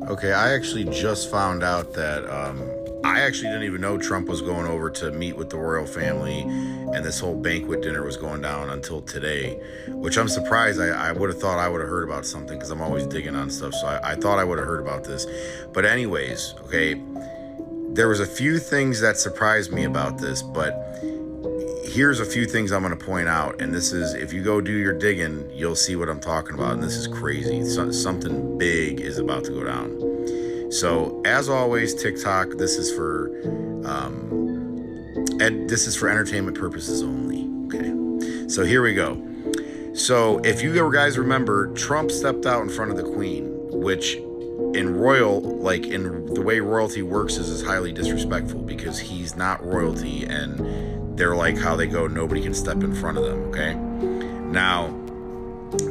Okay, I actually just found out that I actually didn't even know Trump was going over to meet with the royal family and this whole banquet dinner was going down until today, which I'm surprised. I would have thought I would have heard about something because I'm always digging on stuff. So I thought I would have heard about this. But, anyways, okay, there was a few things that surprised me about this, but here's a few things I'm going to point out. And this is, if you go do your digging, you'll see what I'm talking about. And this is crazy. Something big is about to go down. So, as always, TikTok, this is for this is for entertainment purposes only. Okay. So here we go. So if you guys remember, Trump stepped out in front of the Queen, which in the way royalty works is highly disrespectful because he's not royalty and they're like how they go, nobody can step in front of them. Okay. Now,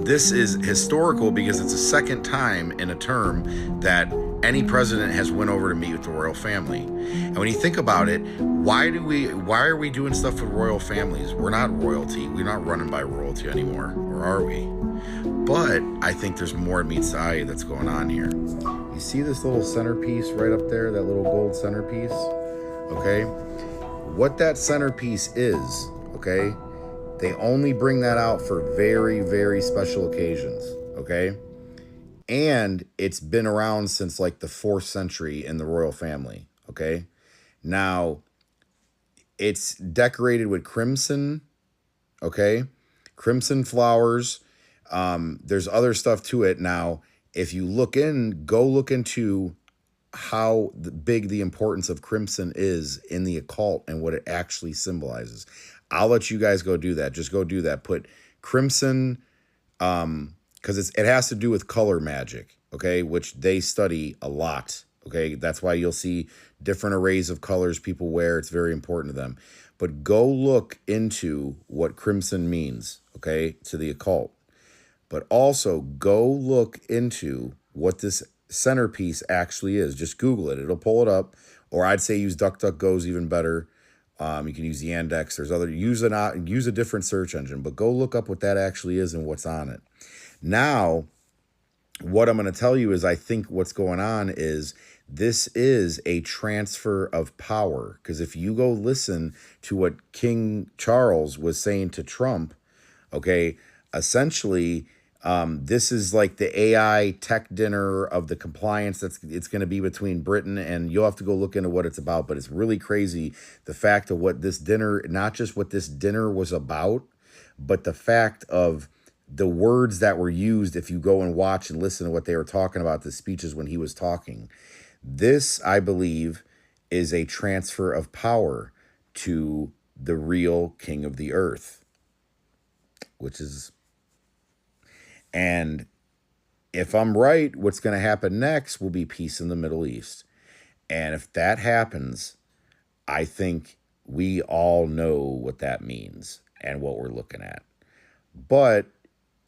this is historical because it's the second time in a term that any president has went over to meet with the royal family. And when you think about it, why are we doing stuff with royal families? We're not royalty. We're not running by royalty anymore, or are we? But I think there's more meets the eye that's going on here. You see this little centerpiece right up there, that little gold centerpiece? Okay? What that centerpiece is, okay? They only bring that out for very, very special occasions, okay? And it's been around since like the 4th century in the royal family, okay? Now, it's decorated with crimson, okay? Crimson flowers. There's other stuff to it. Now, if you go look into how big the importance of crimson is in the occult and what it actually symbolizes. I'll let you guys go do that. Just go do that. Put crimson, because it has to do with color magic, okay, which they study a lot, okay? That's why you'll see different arrays of colors people wear. It's very important to them. But go look into what crimson means, okay, to the occult. But also go look into what this centerpiece actually is. Just Google it. It'll pull it up. Or I'd say use DuckDuckGo's even better. You can use the Yandex. There's use a different search engine, but go look up what that actually is and what's on it. Now, what I'm going to tell you is I think what's going on is this is a transfer of power. Because if you go listen to what King Charles was saying to Trump, okay, essentially, this is like the AI tech dinner of the compliance it's going to be between Britain, and you'll have to go look into what it's about, but it's really crazy, the fact of what this dinner, not just what this dinner was about, but the fact of the words that were used. If you go and watch and listen to what they were talking about, the speeches when he was talking, this, I believe, is a transfer of power to the real king of the earth, which is... And if I'm right, what's going to happen next will be peace in the Middle East. And if that happens, I think we all know what that means and what we're looking at. But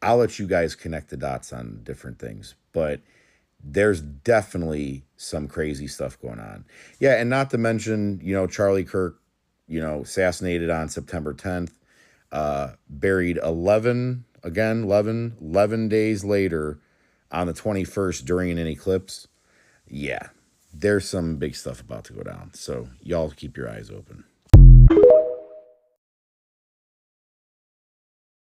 I'll let you guys connect the dots on different things. But there's definitely some crazy stuff going on. Yeah, and not to mention, Charlie Kirk, assassinated on September 10th, buried 11 days later on the 21st during an eclipse. Yeah, there's some big stuff about to go down. So y'all keep your eyes open.